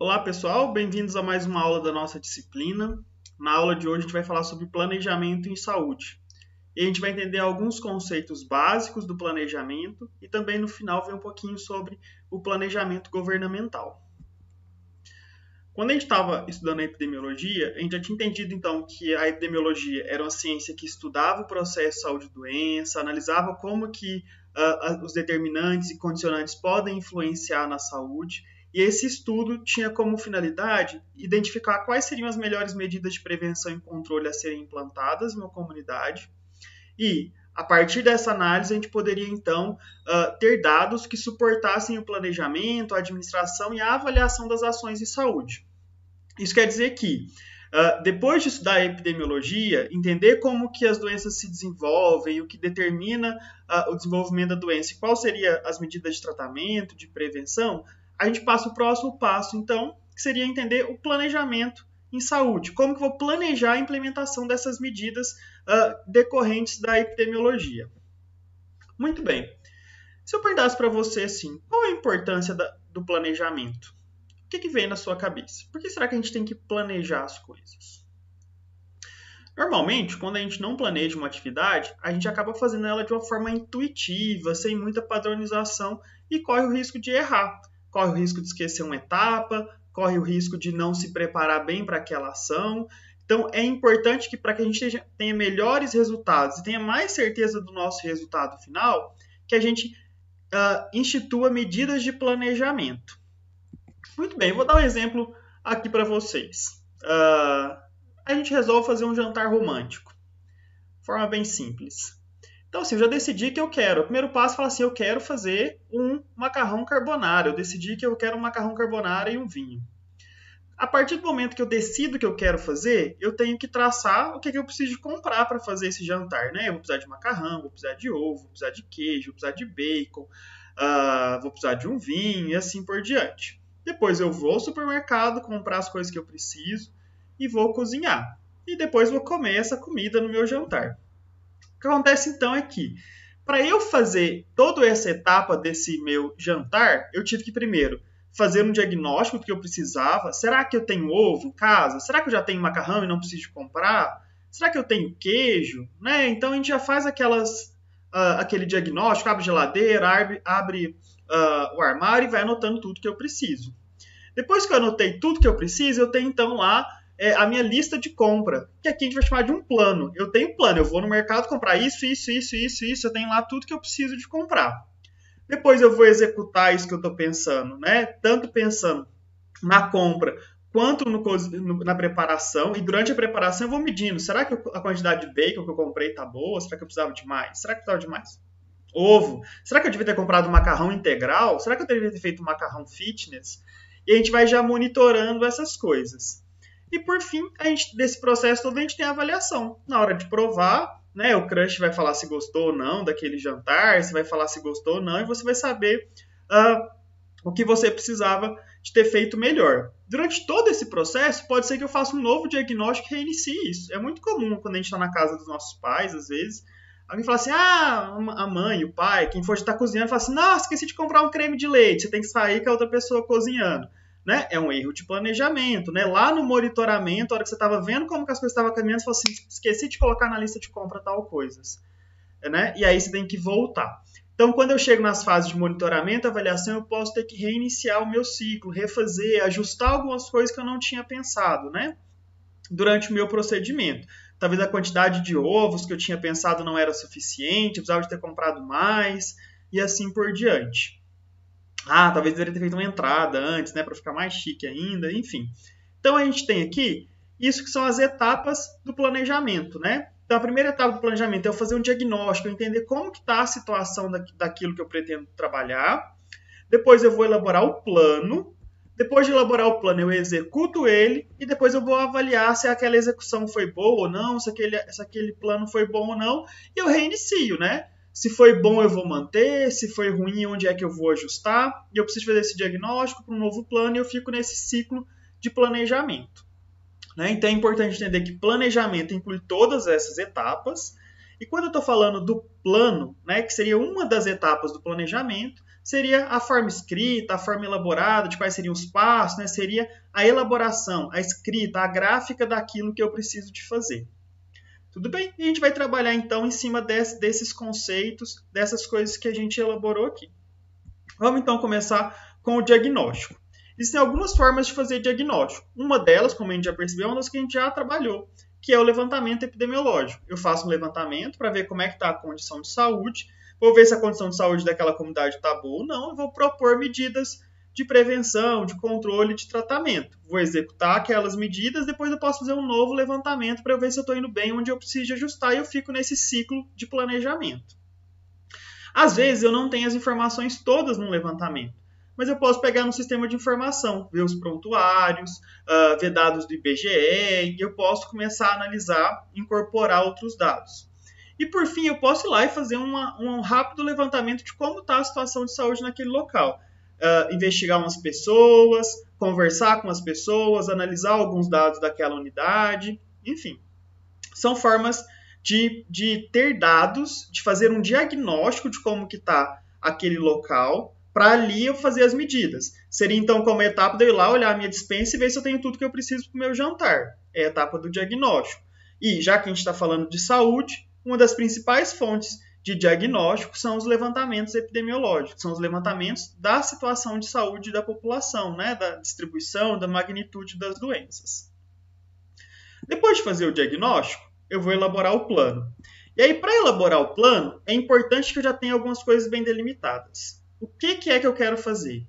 Olá pessoal, bem-vindos a mais uma aula da nossa disciplina. Na aula de hoje a gente vai falar sobre planejamento em saúde. E a gente vai entender alguns conceitos básicos do planejamento e também no final ver um pouquinho sobre o planejamento governamental. Quando a gente estava estudando a epidemiologia, a gente já tinha entendido então que a epidemiologia era uma ciência que estudava o processo de saúde e doença, analisava como que os determinantes e condicionantes podem influenciar na saúde. E esse estudo tinha como finalidade identificar quais seriam as melhores medidas de prevenção e controle a serem implantadas em uma comunidade. E, a partir dessa análise, a gente poderia, então, ter dados que suportassem o planejamento, a administração e a avaliação das ações de saúde. Isso quer dizer que, depois de estudar a epidemiologia, entender como que as doenças se desenvolvem, o que determina o desenvolvimento da doença e quais seriam as medidas de tratamento, de prevenção, a gente passa o próximo passo, então, que seria entender o planejamento em saúde. Como que eu vou planejar a implementação dessas medidas decorrentes da epidemiologia. Muito bem. Se eu perguntasse para você assim, qual é a importância do planejamento? O que vem na sua cabeça? Por que será que a gente tem que planejar as coisas? Normalmente, quando a gente não planeja uma atividade, a gente acaba fazendo ela de uma forma intuitiva, sem muita padronização e corre o risco de errar. Corre o risco de esquecer uma etapa, corre o risco de não se preparar bem para aquela ação. Então, é importante que para que a gente tenha melhores resultados e tenha mais certeza do nosso resultado final, que a gente institua medidas de planejamento. Muito bem, vou dar um exemplo aqui para vocês. A gente resolve fazer um jantar romântico. De forma bem simples. Então, assim, eu já decidi que eu quero. O primeiro passo é falar assim, eu quero fazer um macarrão carbonara. Eu decidi que eu quero um macarrão carbonara e um vinho. A partir do momento que eu decido o que eu quero fazer, eu tenho que traçar o que eu preciso comprar para fazer esse jantar, né? Eu vou precisar de macarrão, vou precisar de ovo, vou precisar de queijo, vou precisar de bacon, vou precisar de um vinho e assim por diante. Depois eu vou ao supermercado comprar as coisas que eu preciso e vou cozinhar. E depois vou comer essa comida no meu jantar. O que acontece então é que, para eu fazer toda essa etapa desse meu jantar, eu tive que primeiro fazer um diagnóstico do que eu precisava. Será que eu tenho ovo em casa? Será que eu já tenho macarrão e não preciso comprar? Será que eu tenho queijo? Né? Então a gente já faz aquele diagnóstico, abre a geladeira, abre o armário e vai anotando tudo que eu preciso. Depois que eu anotei tudo que eu preciso, eu tenho então lá a minha lista de compra, que aqui a gente vai chamar de um plano. Eu tenho um plano, eu vou no mercado comprar isso, eu tenho lá tudo que eu preciso de comprar. Depois eu vou executar isso que eu estou pensando, né? Tanto pensando na compra quanto na preparação. E durante a preparação eu vou medindo. Será que a quantidade de bacon que eu comprei está boa? Será que eu precisava de mais? Será que eu precisava de mais? Ovo. Será que eu devia ter comprado macarrão integral? Será que eu deveria ter feito macarrão fitness? E a gente vai já monitorando essas coisas. E por fim, desse processo todo, a gente tem a avaliação. Na hora de provar, né, o crush vai falar se gostou ou não daquele jantar, você vai falar se gostou ou não, e você vai saber o que você precisava de ter feito melhor. Durante todo esse processo, pode ser que eu faça um novo diagnóstico e reinicie isso. É muito comum quando a gente está na casa dos nossos pais, às vezes, alguém fala assim, a mãe, o pai, quem for estar cozinhando, fala assim, nossa, esqueci de comprar um creme de leite, você tem que sair com a outra pessoa cozinhando. Né? É um erro de planejamento. Né? Lá no monitoramento, a hora que você estava vendo como que as coisas estavam caminhando, você falou assim, esqueci de colocar na lista de compra tal coisas. Né? E aí você tem que voltar. Então, quando eu chego nas fases de monitoramento, avaliação, eu posso ter que reiniciar o meu ciclo, refazer, ajustar algumas coisas que eu não tinha pensado, né? Durante o meu procedimento. Talvez a quantidade de ovos que eu tinha pensado não era suficiente, eu precisava de ter comprado mais, e assim por diante. Talvez deveria ter feito uma entrada antes, né, para ficar mais chique ainda, enfim. Então a gente tem aqui isso que são as etapas do planejamento, né? Então a primeira etapa do planejamento é eu fazer um diagnóstico, eu entender como que está a situação daquilo que eu pretendo trabalhar. Depois eu vou elaborar o plano. Depois de elaborar o plano, eu executo ele e depois eu vou avaliar se aquela execução foi boa ou não, se aquele plano foi bom ou não, e eu reinicio, né? Se foi bom, eu vou manter. Se foi ruim, onde é que eu vou ajustar? E eu preciso fazer esse diagnóstico para um novo plano e eu fico nesse ciclo de planejamento. Né? Então é importante entender que planejamento inclui todas essas etapas. E quando eu estou falando do plano, né, que seria uma das etapas do planejamento, seria a forma escrita, a forma elaborada, de quais seriam os passos, né? Seria a elaboração, a escrita, a gráfica daquilo que eu preciso de fazer. Tudo bem? E a gente vai trabalhar então em cima desses conceitos, dessas coisas que a gente elaborou aqui. Vamos então começar com o diagnóstico. Existem algumas formas de fazer diagnóstico. Uma delas, como a gente já percebeu, é uma das que a gente já trabalhou, que é o levantamento epidemiológico. Eu faço um levantamento para ver como é que está a condição de saúde, vou ver se a condição de saúde daquela comunidade está boa ou não, e vou propor medidas de prevenção, de controle, de tratamento. Vou executar aquelas medidas, depois eu posso fazer um novo levantamento para ver se eu estou indo bem, onde eu preciso de ajustar, e eu fico nesse ciclo de planejamento. Às vezes eu não tenho as informações todas no levantamento, mas eu posso pegar no sistema de informação, ver os prontuários, ver dados do IBGE, e eu posso começar a analisar, incorporar outros dados. E por fim, eu posso ir lá e fazer um rápido levantamento de como está a situação de saúde naquele local. Investigar umas pessoas, conversar com as pessoas, analisar alguns dados daquela unidade, enfim. São formas de ter dados, de fazer um diagnóstico de como que está aquele local, para ali eu fazer as medidas. Seria então como a etapa de eu ir lá olhar a minha despensa e ver se eu tenho tudo que eu preciso para o meu jantar. É a etapa do diagnóstico. E já que a gente está falando de saúde, uma das principais fontes de diagnóstico são os levantamentos epidemiológicos, são os levantamentos da situação de saúde da população, né? Da distribuição, da magnitude das doenças. Depois de fazer o diagnóstico, eu vou elaborar o plano. E aí, para elaborar o plano, é importante que eu já tenha algumas coisas bem delimitadas. O que é que eu quero fazer?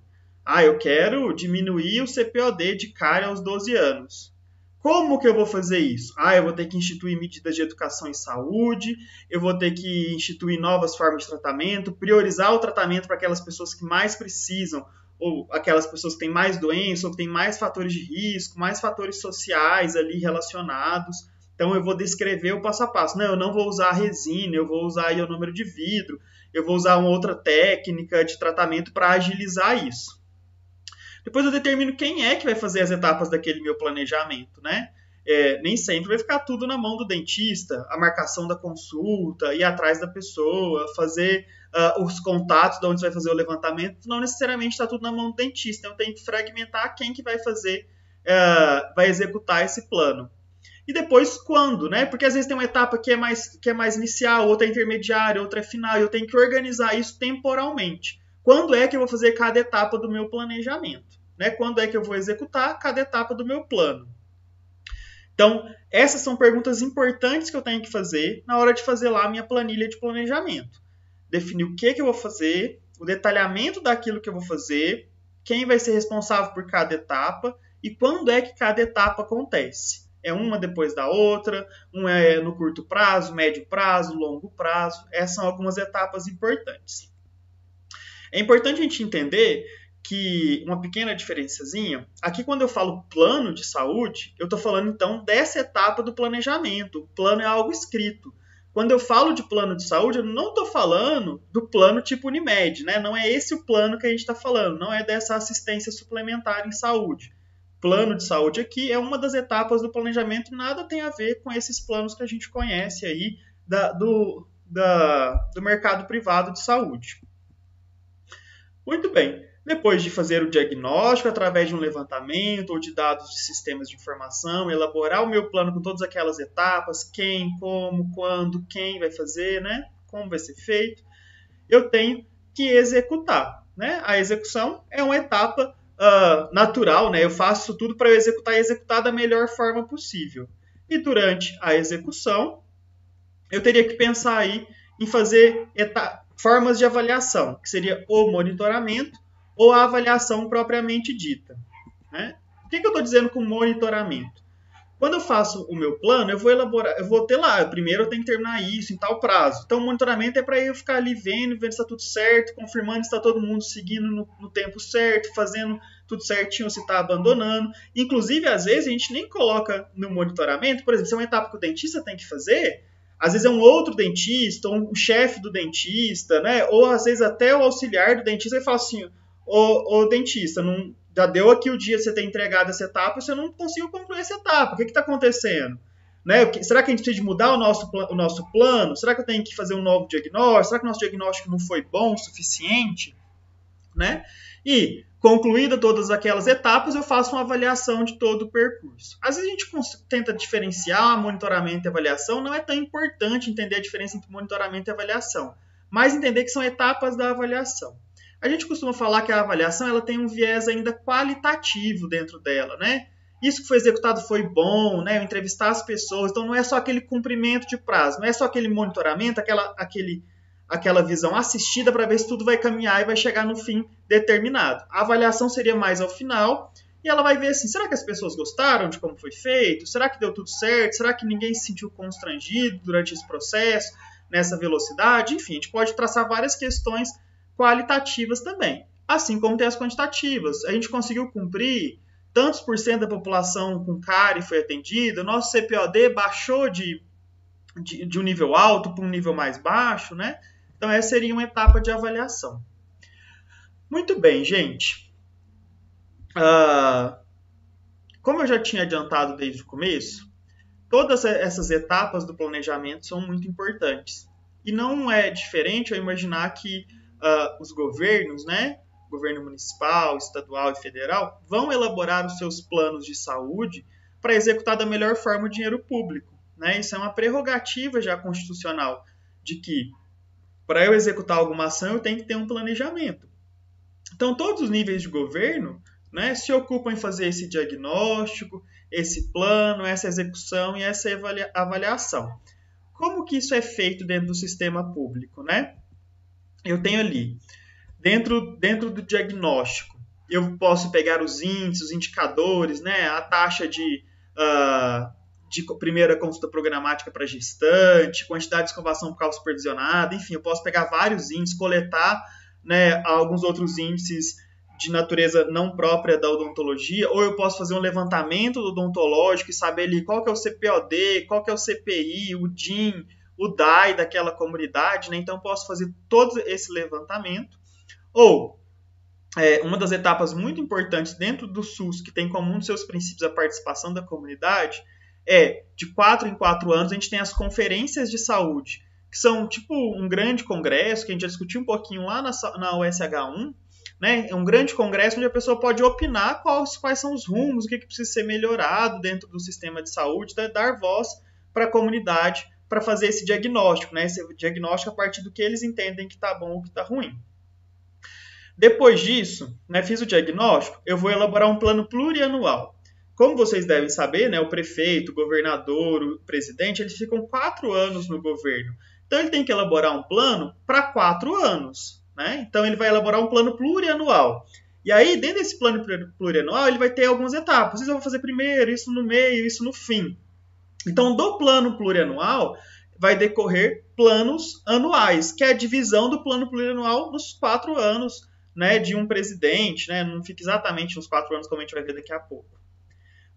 Eu quero diminuir o CPOD de cara aos 12 anos. Como que eu vou fazer isso? Eu vou ter que instituir medidas de educação e saúde, eu vou ter que instituir novas formas de tratamento, priorizar o tratamento para aquelas pessoas que mais precisam, ou aquelas pessoas que têm mais doença, ou que têm mais fatores de risco, mais fatores sociais ali relacionados. Então, eu vou descrever o passo a passo. Não, eu não vou usar resina, eu vou usar ionômero de vidro, eu vou usar uma outra técnica de tratamento para agilizar isso. Depois eu determino quem é que vai fazer as etapas daquele meu planejamento, né? Nem sempre vai ficar tudo na mão do dentista, a marcação da consulta, ir atrás da pessoa, fazer os contatos de onde você vai fazer o levantamento, não necessariamente está tudo na mão do dentista. Então, eu tenho que fragmentar quem que vai fazer, vai executar esse plano. E depois quando, né? Porque às vezes tem uma etapa que é mais inicial, outra é intermediária, outra é final, e eu tenho que organizar isso temporalmente. Quando é que eu vou fazer cada etapa do meu planejamento? Né? Quando é que eu vou executar cada etapa do meu plano? Então, essas são perguntas importantes que eu tenho que fazer na hora de fazer lá a minha planilha de planejamento. Definir o que eu vou fazer, o detalhamento daquilo que eu vou fazer, quem vai ser responsável por cada etapa e quando é que cada etapa acontece. É uma depois da outra, um é no curto prazo, médio prazo, longo prazo. Essas são algumas etapas importantes. É importante a gente entender que uma pequena diferençazinha, aqui quando eu falo plano de saúde, eu estou falando então dessa etapa do planejamento. O plano é algo escrito. Quando eu falo de plano de saúde, eu não estou falando do plano tipo Unimed, né? Não é esse o plano que a gente está falando, não é dessa assistência suplementar em saúde. Plano de saúde aqui é uma das etapas do planejamento, nada tem a ver com esses planos que a gente conhece aí do mercado privado de saúde. Muito bem. Depois de fazer o diagnóstico através de um levantamento ou de dados de sistemas de informação, elaborar o meu plano com todas aquelas etapas, quem, como, quando, quem vai fazer, né? Como vai ser feito, eu tenho que executar. Né? A execução é uma etapa natural, né? Eu faço tudo para eu executar e executar da melhor forma possível. E durante a execução, eu teria que pensar aí em fazer formas de avaliação, que seria o monitoramento ou a avaliação propriamente dita. Né? O que eu estou dizendo com monitoramento? Quando eu faço o meu plano, eu vou ter lá, primeiro eu tenho que terminar isso em tal prazo. Então, o monitoramento é para eu ficar ali vendo se está tudo certo, confirmando se está todo mundo seguindo no tempo certo, fazendo tudo certinho, se está abandonando. Inclusive, às vezes, a gente nem coloca no monitoramento, por exemplo, se é uma etapa que o dentista tem que fazer, às vezes é um outro dentista, ou um chefe do dentista, né? Ou às vezes até o auxiliar do dentista, e fala assim, ô dentista, não, já deu aqui o dia de você ter entregado essa etapa, você não conseguiu concluir essa etapa, o que está acontecendo? Né? Será que a gente precisa de mudar o nosso plano? Será que eu tenho que fazer um novo diagnóstico? Será que o nosso diagnóstico não foi bom o suficiente? né? E, concluída todas aquelas etapas, eu faço uma avaliação de todo o percurso. Às vezes a gente tenta diferenciar monitoramento e avaliação, não é tão importante entender a diferença entre monitoramento e avaliação, mas entender que são etapas da avaliação. A gente costuma falar que a avaliação ela tem um viés ainda qualitativo dentro dela, né? Isso que foi executado foi bom, né? Eu entrevistar as pessoas, então não é só aquele cumprimento de prazo, não é só aquele monitoramento, aquela visão assistida para ver se tudo vai caminhar e vai chegar no fim determinado. A avaliação seria mais ao final e ela vai ver assim, será que as pessoas gostaram de como foi feito? Será que deu tudo certo? Será que ninguém se sentiu constrangido durante esse processo, nessa velocidade? Enfim, a gente pode traçar várias questões qualitativas também, assim como tem as quantitativas. A gente conseguiu cumprir tantos por cento da população com cárie foi atendida, nosso CPOD baixou de um nível alto para um nível mais baixo, né? Então, essa seria uma etapa de avaliação. Muito bem, gente. Como eu já tinha adiantado desde o começo, todas essas etapas do planejamento são muito importantes. E não é diferente eu imaginar que os governos, né? Governo municipal, estadual e federal, vão elaborar os seus planos de saúde para executar da melhor forma o dinheiro público. Né? Isso é uma prerrogativa já constitucional, de que para eu executar alguma ação eu tenho que ter um planejamento. Então, todos os níveis de governo, né, se ocupam em fazer esse diagnóstico, esse plano, essa execução e essa avaliação. Como que isso é feito dentro do sistema público? Né? Eu tenho ali, dentro do diagnóstico, eu posso pegar os índices, os indicadores, né, a taxa de primeira consulta programática para gestante, quantidade de escovação bucal supervisionada, enfim, eu posso pegar vários índices, coletar, né, alguns outros índices de natureza não própria da odontologia, ou eu posso fazer um levantamento odontológico e saber ali qual que é o CPOD, qual que é o CPI, o DIN, o DAI daquela comunidade, né? Então eu posso fazer todo esse levantamento. Ou, uma das etapas muito importantes dentro do SUS, que tem como um dos seus princípios a participação da comunidade, de 4 em 4 anos, a gente tem as conferências de saúde, que são tipo um grande congresso, que a gente já discutiu um pouquinho lá na USH1, né? É um grande congresso onde a pessoa pode opinar quais são os rumos, o que precisa ser melhorado dentro do sistema de saúde, né? Dar voz para a comunidade para fazer esse diagnóstico, né? Esse diagnóstico a partir do que eles entendem que está bom ou que está ruim. Depois disso, né, fiz o diagnóstico, eu vou elaborar um plano plurianual. Como vocês devem saber, né, o prefeito, o governador, o presidente, eles ficam 4 anos no governo. Então, ele tem que elaborar um plano para 4 anos. Né? Então, ele vai elaborar um plano plurianual. E aí, dentro desse plano plurianual, ele vai ter algumas etapas. Isso eu vou fazer primeiro, isso no meio, isso no fim. Então, do plano plurianual, vai decorrer planos anuais, que é a divisão do plano plurianual nos 4 anos, né, de um presidente, né, não fica exatamente nos 4 anos, como a gente vai ver daqui a pouco.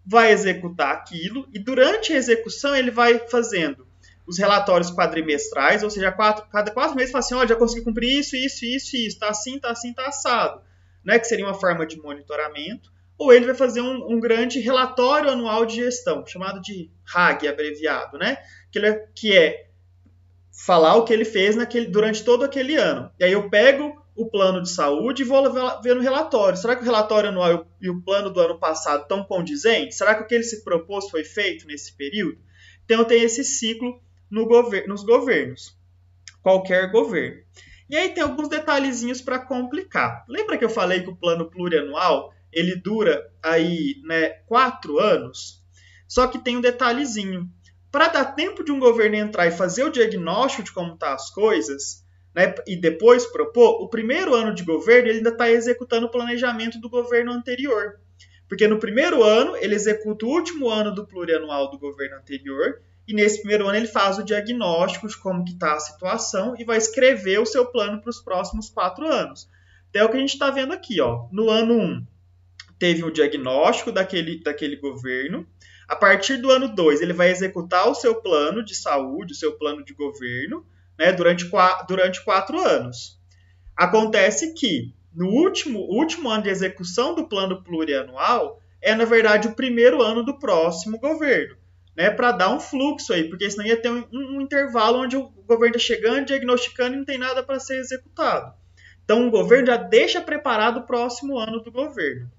Vai executar aquilo e durante a execução ele vai fazendo os relatórios quadrimestrais, ou seja, cada 4 meses fala assim, olha, já consegui cumprir isso, está assim, está assado, né, que seria uma forma de monitoramento, ou ele vai fazer um grande relatório anual de gestão, chamado de RAG, abreviado, né, que é falar o que ele fez durante todo aquele ano. E aí eu pego o plano de saúde e vou ver no relatório. Será que o relatório anual e o plano do ano passado estão condizentes? Será que o que ele se propôs foi feito nesse período? Então, tem esse ciclo nos governos. Qualquer governo. E aí tem alguns detalhezinhos para complicar. Lembra que eu falei que o plano plurianual ele dura aí, né, 4 anos? Só que tem um detalhezinho. Para dar tempo de um governo entrar e fazer o diagnóstico de como estão as coisas, né, e depois propor, o primeiro ano de governo ele ainda está executando o planejamento do governo anterior. Porque no primeiro ano ele executa o último ano do plurianual do governo anterior e nesse primeiro ano ele faz o diagnóstico de como está a situação e vai escrever o seu plano para os próximos 4 anos. Então é o que a gente está vendo aqui. Ó. No ano 1 teve o diagnóstico daquele governo. A partir do ano 2 ele vai executar o seu plano de saúde, o seu plano de governo, né, durante 4 anos. Acontece que no último ano de execução do plano plurianual é, na verdade, o primeiro ano do próximo governo, né, para dar um fluxo aí, porque senão ia ter um intervalo onde o governo está chegando, diagnosticando e não tem nada para ser executado. Então, o governo já deixa preparado o próximo ano do governo,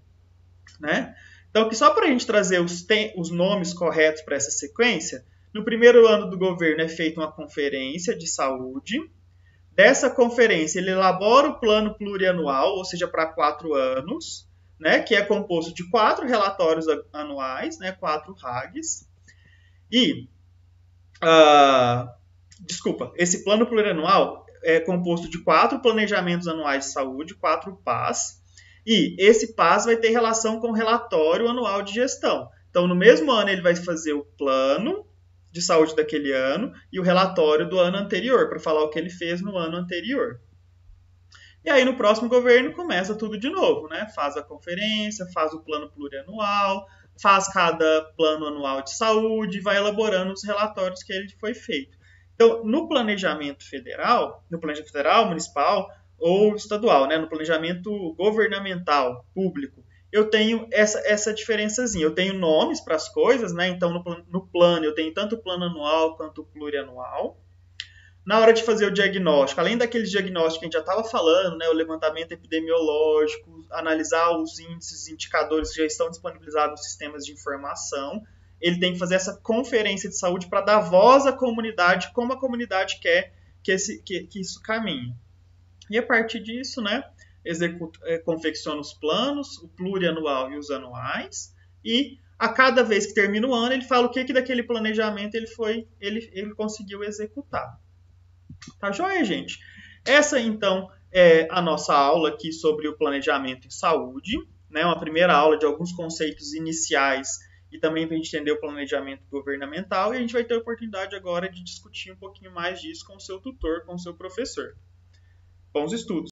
né? Então, que só para a gente trazer os nomes corretos para essa sequência, no primeiro ano do governo é feita uma conferência de saúde. Dessa conferência, ele elabora o plano plurianual, ou seja, para 4 anos, né, que é composto de 4 relatórios anuais, né, 4 RAGs. E, esse plano plurianual é composto de 4 planejamentos anuais de saúde, 4 PAS, e esse PAS vai ter relação com o relatório anual de gestão. Então, no mesmo ano, ele vai fazer o plano de saúde daquele ano e o relatório do ano anterior, para falar o que ele fez no ano anterior. E aí, no próximo governo, começa tudo de novo, né? Faz a conferência, faz o plano plurianual, faz cada plano anual de saúde, vai elaborando os relatórios que ele foi feito. Então, no planejamento federal, municipal ou estadual, né? No planejamento governamental, público, eu tenho essa diferençazinha. Eu tenho nomes para as coisas, né? Então, no plano, eu tenho tanto o plano anual quanto o plurianual. Na hora de fazer o diagnóstico, além daqueles diagnósticos que a gente já estava falando, né, o levantamento epidemiológico, analisar os índices e indicadores que já estão disponibilizados nos sistemas de informação, ele tem que fazer essa conferência de saúde para dar voz à comunidade, como a comunidade quer que isso caminhe. E a partir disso, né, confecciona os planos, o plurianual e os anuais, e a cada vez que termina o ano, ele fala o que daquele planejamento ele conseguiu executar. Tá joia, gente? Essa, então, é a nossa aula aqui sobre o planejamento em saúde, né? Uma primeira aula de alguns conceitos iniciais e também para a gente entender o planejamento governamental, e a gente vai ter a oportunidade agora de discutir um pouquinho mais disso com o seu tutor, com o seu professor. Bons estudos!